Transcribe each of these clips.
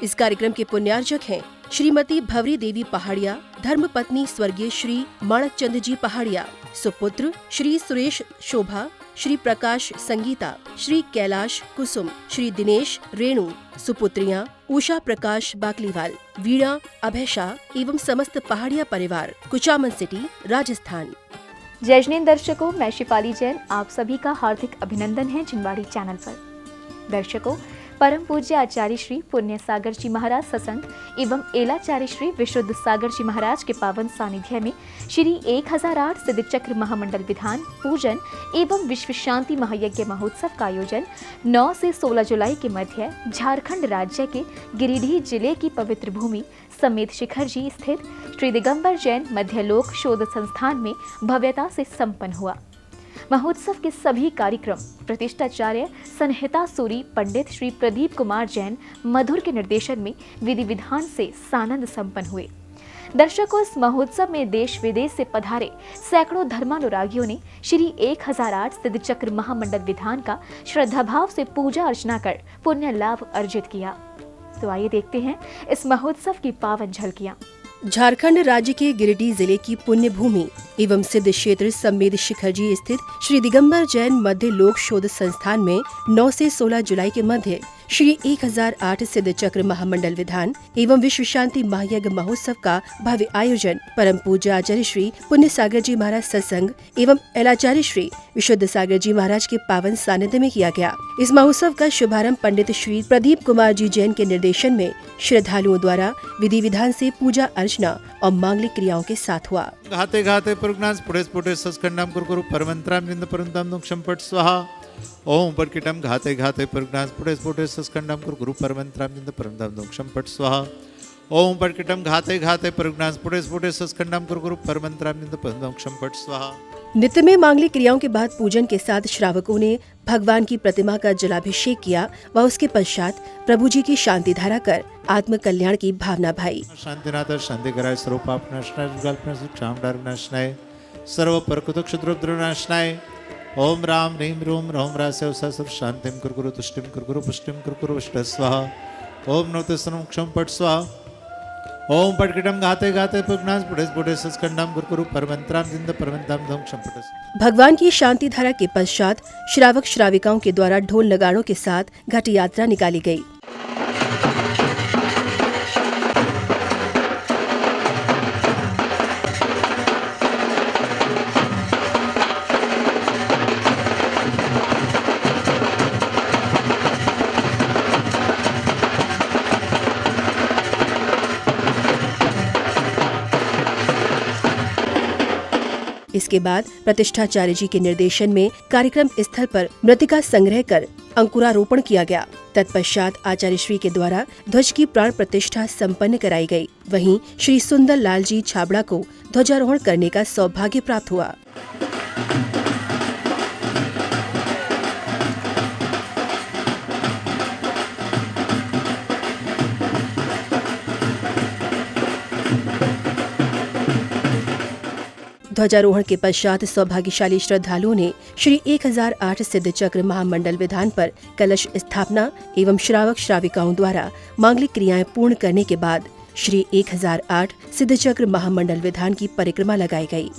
इस कार्यक्रम के पुण्यार्जक हैं श्रीमती भवरी देवी पहाड़िया, धर्मपत्नी स्वर्गीय श्री माणकचंद जी पहाड़िया, सुपुत्र श्री सुरेश शोभा, श्री प्रकाश संगीता, श्री कैलाश कुसुम, श्री दिनेश रेणु, सुपुत्रियां उषा प्रकाश बाकलीवाल, वीणा अभय शाह एवं समस्त पहाड़िया परिवार, कुचामन सिटी, राजस्थान। जय जैन दर्शकों, मैं शिफाली जैन आप सभी का हार्दिक अभिनंदन है जिनवाड़ी चैनल पर। दर्शकों, परम पूज्य आचार्य श्री पुण्य सागर जी महाराज सत्संग एवं एलाचार्य श्री विशुद्ध सागर जी महाराज के पावन सानिध्य में श्री 1008 सिद्ध चक्र महामंडल विधान पूजन एवं विश्व शांति महायज्ञ महोत्सव का आयोजन 9 से 16 जुलाई के मध्य झारखंड राज्य के गिरिडीह जिले की पवित्र भूमि समेत शिखर जी स्थित श्री दिगंबर जैन मध्यलोक शोध संस्थान में भव्यता से संपन्न हुआ। महोत्सव के सभी कार्यक्रम प्रतिष्ठाचार्य संहिता सूरी पंडित श्री प्रदीप कुमार जैन मधुर के निर्देशन में विधि विधान से सानंद संपन्न हुए। दर्शकों, इस महोत्सव में देश विदेश से पधारे सैकड़ों धर्मानुरागियों ने श्री 1008 सिद्ध चक्र महामंडल विधान का श्रद्धा भाव से पूजा अर्चना कर पुण्य लाभ अर्जित किया। तो आइए देखते हैं इस महोत्सव की पावन झलकियां। झारखंड राज्य के गिरिडीह जिले की पुण्य भूमि एवं सिद्ध क्षेत्र समेत शिखर जी स्थित श्री दिगंबर जैन मध्य लोक शोध संस्थान में 9 से 16 जुलाई के मध्य श्री 1008 सिद्ध चक्र महामंडल विधान एवं विश्व शांति महायज्ञ महोत्सव का भव्य आयोजन परम पूज्य आचार्य श्री पुण्य सागर जी महाराज सत्संग एवं एलाचार्य श्री विशुद्ध सागर जी महाराज के पावन सानिध्य में किया गया। इस महोत्सव का शुभारंभ पंडित श्री प्रदीप कुमार जी जैन के निर्देशन में श्रद्धालुओं द्वारा विधि विधान से पूजा अर्चना और मांगलिक क्रियाओं के साथ हुआ। घाते घाते पुरुगनास पुढे पुढे सस्कंडम कुरकुरु परमंत्राम जिंद परंतम नुक्षम पट स्वाहा ओम परकिटम घाते घाते पुरुगनास पुढे पुढे सस्कंडम कुरकुरु परमंत्राम जिंद परंतम नुक्षम पट स्वाहा ओम परकिटम घाते घाते पुरुगनास पुढे पुढे सस्कंडम कुरकुरु परमंत्राम जिंद परंतम नुक्षम पट स्वाहा। नित्य में मांगलिक क्रियाओं के बाद पूजन के साथ श्रावकों ने भगवान की प्रतिमा का जलाभिषेक किया व उसके पश्चात प्रभु जी की शांति धारा कर आत्म कल्याण की भावना भाई। शांतिनाथ शांति कराय स्वरूपापनाशनाय सर्व परकुत क्षुद्रोद्रनाशनाय ओम राम ह्रीम रूम रोम रास्य सब शांतिम कुरकुरु तुष्टिम कुरकुरु पुष्टिम कुरकुरु पुष्ट स्वाहा ओम नोतसनम क्षम पट स्वाहा ओम पटकिटम गाते गाते पुग्नास पुढे पुढे सस्कंडम गुरुकुरु परमंत्राम जिंद परमंताम धम क्षमपटस। भगवान की शांति धारा के पश्चात श्रावक श्राविकाओं के द्वारा ढोल नगाड़ों के साथ घट यात्रा निकाली गई। इसके बाद प्रतिष्ठाचार्य जी के निर्देशन में कार्यक्रम स्थल पर मृतिका संग्रह कर अंकुरारोपण किया गया। तत्पश्चात आचार्य श्री के द्वारा ध्वज की प्राण प्रतिष्ठा संपन्न कराई गई। वहीं श्री सुंदर लाल जी छाबड़ा को ध्वजारोहण करने का सौभाग्य प्राप्त हुआ। ध्वजारोहण के पश्चात सौभाग्यशाली श्रद्धालुओं ने श्री 1008 सिद्ध चक्र महामंडल विधान पर कलश स्थापना एवं श्रावक श्राविकाओं द्वारा मांगलिक क्रियाएं पूर्ण करने के बाद श्री 1008 सिद्ध चक्र महामंडल विधान की परिक्रमा लगाई गई।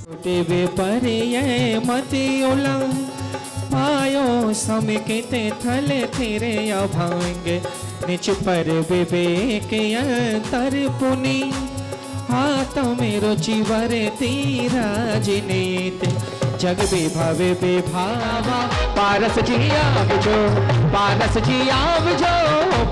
हाथ मेरो चिवरे तीरा जिनेत जग विभावे विभावा पारस जी आवजो पारस जी आवजो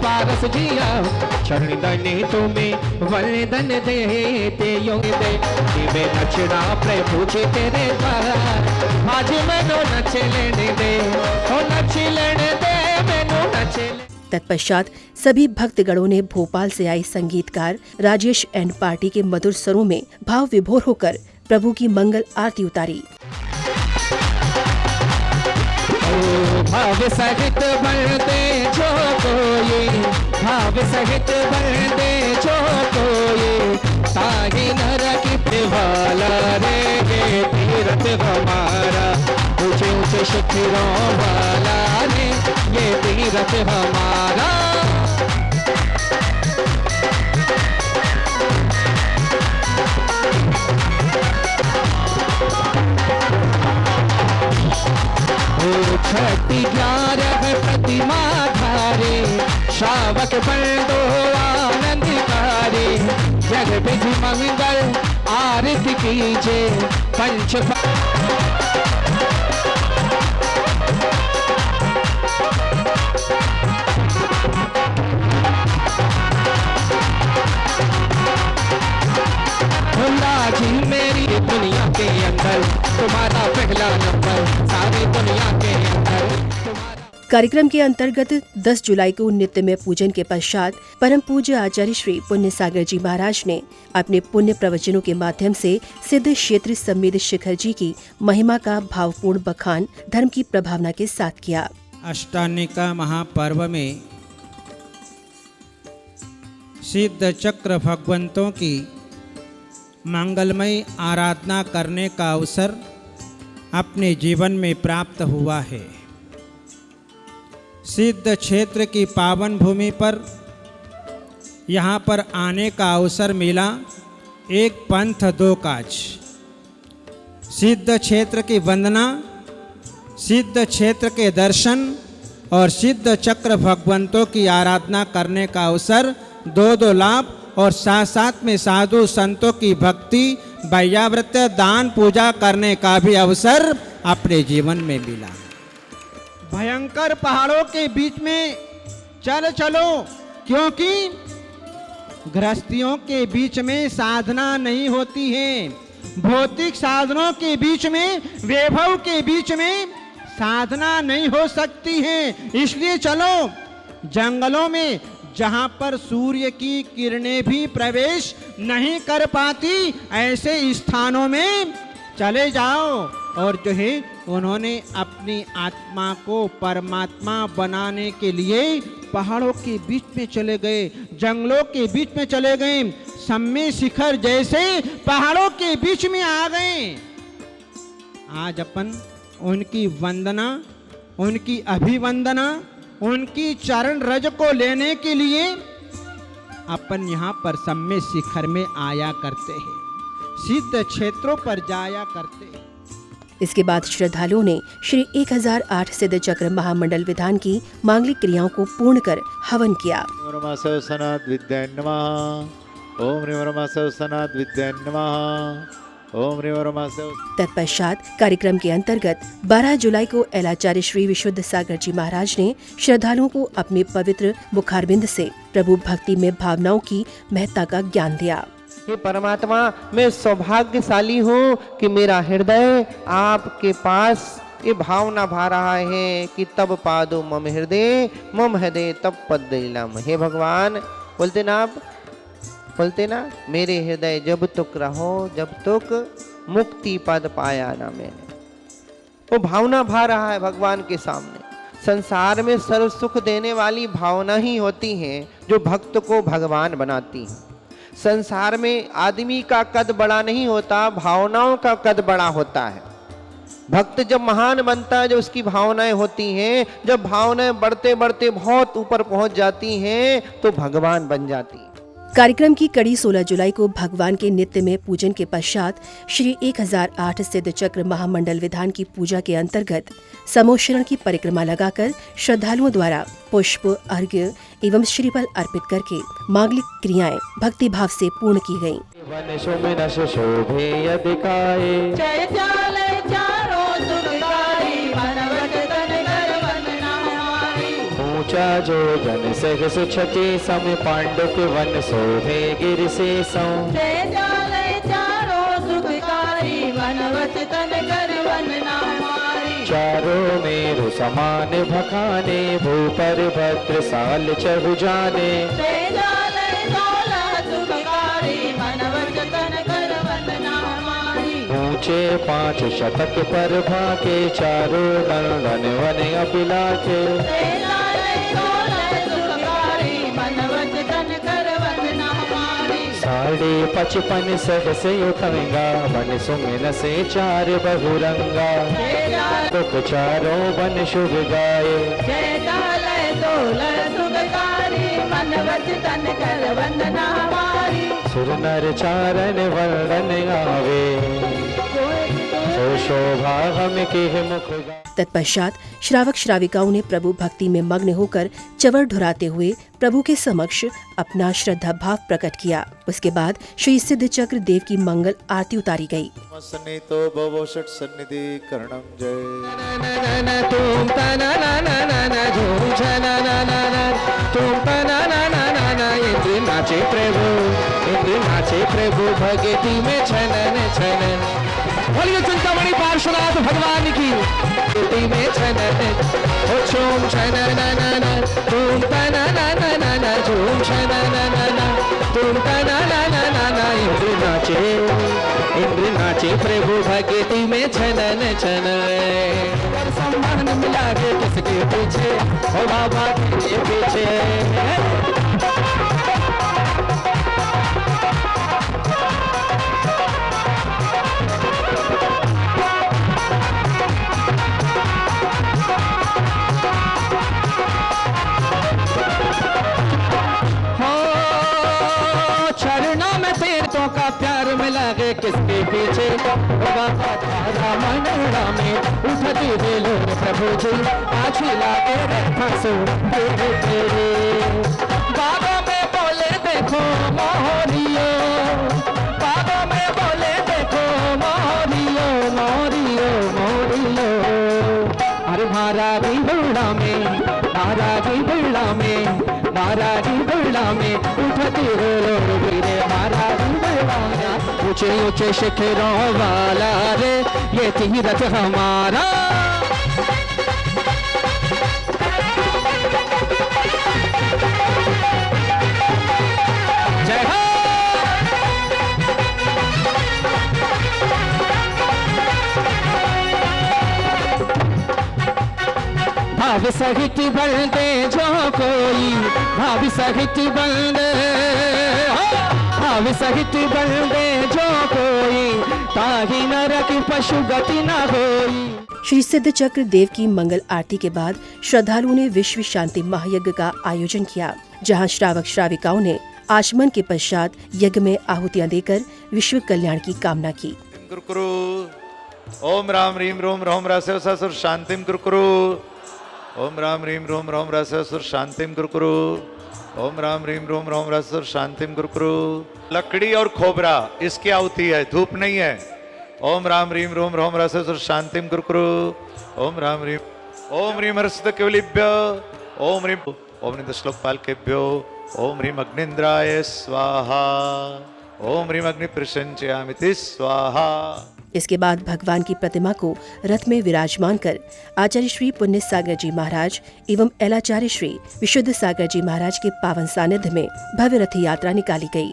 पारस जी आव चरण दने तुम्हें वरदान देते योग दे जीवे नचना प्रभु जी तेरे द्वार आज मैनो नच लेने दे ओ नच लेने दे मैनो नच। तत्पश्चात सभी भक्तगणों ने भोपाल से आए संगीतकार राजेश एंड पार्टी के मधुर स्वरों में भाव विभोर होकर प्रभु की मंगल आरती उतारी। भाव सहित बरदे जो कोई भाव सहित बरदे जो कोई ताहि नर की वाला रे तीरथ हमारा शिखरों वाला रे ये तीरथ हमारा। छठी 11 प्रतिमा धारे श्रावक बंदो आनंद करे जग विधि मंगल आरती कीजे पंच जी मेरी दुनिया के अंदर तुम्हारा पहला नंबर सारी दुनिया के अंदर। कार्यक्रम के अंतर्गत 10 जुलाई को नित्यमय पूजन के पश्चात परम पूज्य आचार्य श्री पुण्य सागर जी महाराज ने अपने पुण्य प्रवचनों के माध्यम से सिद्ध क्षेत्र समेत शिखर जी की महिमा का भावपूर्ण बखान धर्म की प्रभावना के साथ किया। अष्टानिका महापर्व में सिद्ध चक्र भगवंतों की मंगलमय आराधना करने का अवसर अपने जीवन में प्राप्त हुआ है। सिद्ध क्षेत्र की पावन भूमि पर यहाँ पर आने का अवसर मिला। एक पंथ दो काज, सिद्ध क्षेत्र की वंदना, सिद्ध क्षेत्र के दर्शन और सिद्ध चक्र भगवंतों की आराधना करने का अवसर, दो लाभ और साथ साथ में साधु संतों की भक्ति वैयावृत दान पूजा करने का भी अवसर अपने जीवन में मिला। भयंकर पहाड़ों के बीच में चलो क्योंकि गृहस्थियों के बीच में साधना नहीं होती है। भौतिक साधनों के बीच में, वैभव के बीच में साधना नहीं हो सकती है। इसलिए चलो जंगलों में जहां पर सूर्य की किरणें भी प्रवेश नहीं कर पाती ऐसे स्थानों में चले जाओ। और जो है उन्होंने अपनी आत्मा को परमात्मा बनाने के लिए पहाड़ों के बीच में चले गए, जंगलों के बीच में चले गए, सम्य शिखर जैसे पहाड़ों के बीच में आ गए। आज अपन उनकी वंदना, उनकी अभिवंदना, उनकी चरण रज को लेने के लिए अपन यहाँ पर सम्य शिखर में आया करते हैं, सिद्ध क्षेत्रों पर जाया करते हैं। इसके बाद श्रद्धालुओं ने श्री 1008 सिद्ध चक्र महामंडल विधान की मांगलिक क्रियाओं को पूर्ण कर हवन किया। तत्पश्चात कार्यक्रम के अंतर्गत 12 जुलाई को एलाचार्य श्री विशुद्ध सागर जी महाराज ने श्रद्धालुओं को अपने पवित्र मुखारबिंद से प्रभु भक्ति में भावनाओं की महत्ता का ज्ञान दिया। हे परमात्मा, मैं सौभाग्यशाली हूँ कि मेरा हृदय आपके पास ये भावना भा रहा है कि तब पादो मम हृदय तब पद दिलम। हे भगवान, बोलते ना आप, बोलते ना, मेरे हृदय जब तक रहो जब तक मुक्ति पद पाया ना मैंने। वो भावना भा रहा है भगवान के सामने। संसार में सर्व सुख देने वाली भावना ही होती है जो भक्त को भगवान बनाती है। संसार में आदमी का कद बड़ा नहीं होता, भावनाओं का कद बड़ा होता है। भक्त जब महान बनता है, जो उसकी भावनाएं होती हैं, जब भावनाएं बढ़ते बढ़ते बहुत ऊपर पहुंच जाती हैं तो भगवान बन जाती है। कार्यक्रम की कड़ी 16 जुलाई को भगवान के नित्य में पूजन के पश्चात श्री 1008 सिद्ध चक्र महामंडल विधान की पूजा के अंतर्गत समोशरण की परिक्रमा लगाकर श्रद्धालुओं द्वारा पुष्प, अर्घ्य एवं श्रीफल अर्पित करके मांगलिक क्रियाएं भक्ति भाव से पूर्ण की गयी। ऊंचा जो जन सहस छति सम पांडुक वन शोभे गिर से सौ। जय जालय चारों सुखकारी वनवत तन कर वंदना हमारी। चारों मेरु समान भखाने भूपर भद्र साल चहु जाने। जय जालय दौलत सुखकारी वनवत तन कर वंदना हमारी। ऊंचे 5 शतक पर भाके चारों नंदन वन अभिलाखे। साढ़े 55 सहस युतंगा बन सुमिन से 4 बहुरंगा दुख चारों बन शुभ गाए जयदालय तोलय सुखकारी मन वचन तन कर वंदना हमारी सुर नर चारण वर्णन आवे सो शोभा हम के मुख गा तत्पश्चात श्रावक श्राविकाओं ने प्रभु भक्ति में मग्न होकर चवर ढुराते हुए प्रभु के समक्ष अपना श्रद्धा भाव प्रकट किया। उसके बाद श्री सिद्ध चक्र देव की मंगल आरती उतारी गई। सन्नितो भवो षट सन्निधि करणम जय तुम तना ना ना ना ना झूम छना ना ना ना तुम तना ना ना ना ना इंद्र नाचे प्रभु भगति में छनन छनन बोलिए चिंतामणि पार्श्वनाथ भगवान की भगति में छनन ओ झूम छना ना ना ना तुम तना ना ना ना ना झूम छना ना ना ना तुम तना ना ना ना ना इंद्र नाचे प्रभु भगति में छनन छनन सम्मान मिला के किसके पीछे ओ बाबा के पीछे चरणों में तीर्थों का प्यार मिला के किसके पीछे बाबा तारा मनड़ा में उठती दिलों प्रभु जी आज लागे फंसो तेरे तेरे बाबा में बोले देखो मोहरियो बाबा में बोले देखो मोहरियो मोहरियो मोहरियो अरे महाराजी बुल्ला में महाराजी बुल्ला में महाराजी बुल्ला में उठती रोलो रे महाराजी बुल्ला ऊंचे ऊंचे शिखरों वाला रे ये तीरथ हमारा जय हो भाव सहित बंदे जो कोई भाव सहित बंदे भाव सहित बंदे जो कोई ताहि नरक पशु गति न होई। श्री सिद्ध चक्र देव की मंगल आरती के बाद श्रद्धालुओं ने विश्व शांति महायज्ञ का आयोजन किया, जहां श्रावक श्राविकाओं ने आचमन के पश्चात यज्ञ में आहुतियां देकर विश्व कल्याण की कामना की। कुरकुरु ओम राम रीम रोम रोम रासे ससुर शांतिम कुरकुरु ओम राम रीम रोम रोम रासुर शांतिम कुरकुरु ओम राम रीम रोम रोम रासुर शांतिम कुरकुरु। लकड़ी और खोबरा इसकी आहुति है, धूप नहीं है। ओम राम रीम रोम रोम रासुर शांतिम कुरकुरु ओम राम रीम हर्षद केवलिभ्य ओम रीम श्लोकपाल केभ्यो ओम रीम अग्निंद्राय स्वाहा ओम रीम अग्नि प्रसंचयामिति स्वाहा। इसके बाद भगवान की प्रतिमा को रथ में विराजमान कर आचार्य श्री पुण्य सागर जी महाराज एवं एलाचार्य श्री विशुद्ध सागर जी महाराज के पावन सानिध्य में भव्य रथ यात्रा निकाली गई।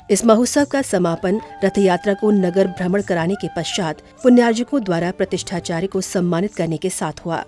इस महोत्सव का समापन रथ यात्रा को नगर भ्रमण कराने के पश्चात पुण्यार्जकों द्वारा प्रतिष्ठाचार्य को सम्मानित करने के साथ हुआ।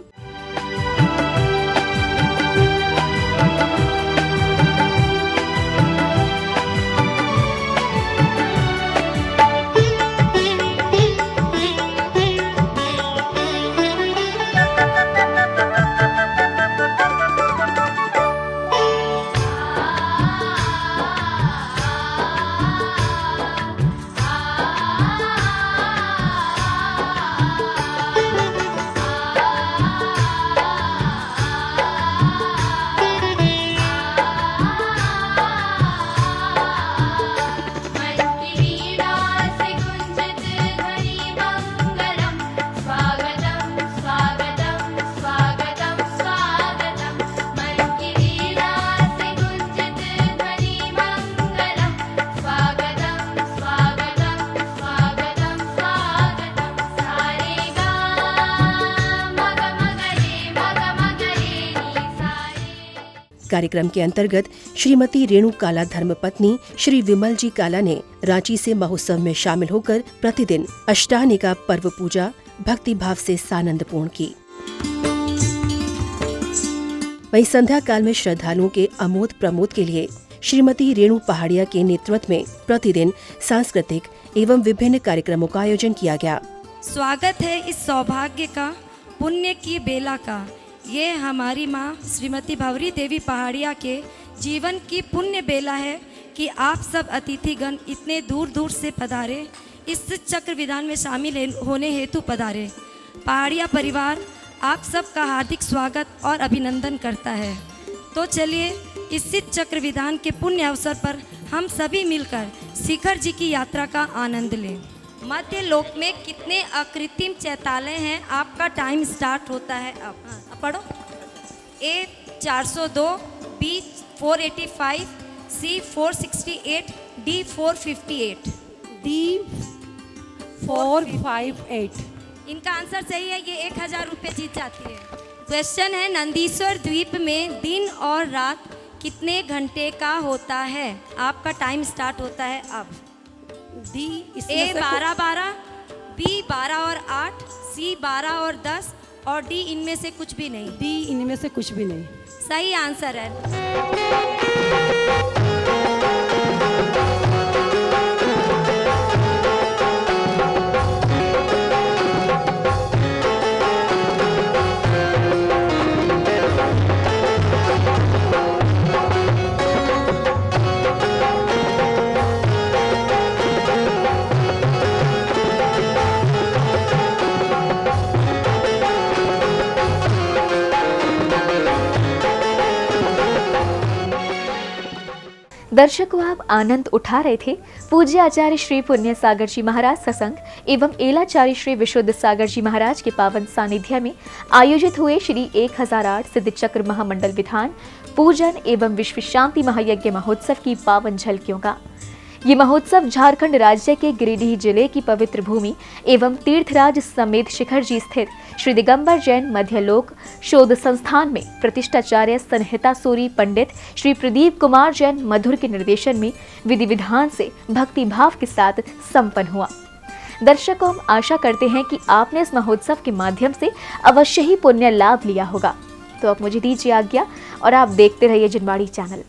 कार्यक्रम के अंतर्गत श्रीमती रेणु काला धर्मपत्नी श्री विमल जी काला ने रांची से महोत्सव में शामिल होकर प्रतिदिन अष्टानिका पर्व पूजा भक्ति भाव से सानंदपूर्ण की। वहीं संध्या काल में श्रद्धालुओं के आमोद प्रमोद के लिए श्रीमती रेणु पहाड़िया के नेतृत्व में प्रतिदिन सांस्कृतिक एवं विभिन्न कार्यक्रमों का आयोजन किया गया। स्वागत है इस सौभाग्य का, पुण्य की बेला का। ये हमारी माँ श्रीमती भवरी देवी पहाड़िया के जीवन की पुण्य बेला है कि आप सब अतिथिगण इतने दूर दूर से पधारे, इस चक्र विधान में शामिल होने हेतु पधारे। पहाड़िया परिवार आप सबका हार्दिक स्वागत और अभिनंदन करता है। तो चलिए इस चक्र विधान के पुण्य अवसर पर हम सभी मिलकर शिखर जी की यात्रा का आनंद लें। मध्य लोक में कितने अकृत्रिम चैतालय हैं, आपका टाइम स्टार्ट होता है अब पढ़ो। A 402, B 485, C 468, D 458। D 458। इनका आंसर सही है, ये 1000 रुपये जीत जाती है। क्वेश्चन है, नंदीश्वर द्वीप में दिन और रात कितने घंटे का होता है? आपका टाइम स्टार्ट होता है अब। डी A 12-12, B 12 और 8, C 12 और 10 और D इनमें से कुछ भी नहीं। डी इनमें से कुछ भी नहीं। सही आंसर है। दर्शकों, आप आनंद उठा रहे थे पूज्य आचार्य श्री पुण्य सागर जी महाराज सत्संग एवं एलाचार्य श्री विशुद्ध सागर जी महाराज के पावन सानिध्य में आयोजित हुए श्री 1008 सिद्ध चक्र महामंडल विधान पूजन एवं विश्व शांति महायज्ञ महोत्सव की पावन झलकियों का। ये महोत्सव झारखंड राज्य के गिरिडीह जिले की पवित्र भूमि एवं तीर्थराज समेत शिखर जी स्थित श्री दिगंबर जैन मध्यलोक शोध संस्थान में प्रतिष्ठाचार्य संहिता सूरी पंडित श्री प्रदीप कुमार जैन मधुर के निर्देशन में विधि विधान से भक्ति भाव के साथ संपन्न हुआ। दर्शकों, हम आशा करते हैं कि आपने इस महोत्सव के माध्यम से अवश्य ही पुण्य लाभ लिया होगा। तो अब मुझे दीजिए आज्ञा और आप देखते रहिए जिनवाड़ी चैनल।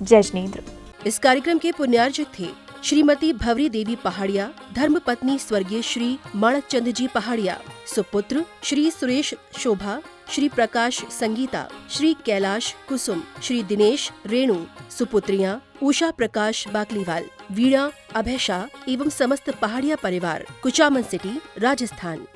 जय जिनेंद्र। इस कार्यक्रम के पुण्यार्जक थे श्रीमती भवरी देवी पहाड़िया, धर्मपत्नी स्वर्गीय श्री माणकचंद जी पहाड़िया, सुपुत्र श्री सुरेश शोभा, श्री प्रकाश संगीता, श्री कैलाश कुसुम, श्री दिनेश रेणु, सुपुत्रियां उषा प्रकाश बाकलीवाल, वीणा अभय शाह एवं समस्त पहाड़िया परिवार, कुचामन सिटी, राजस्थान।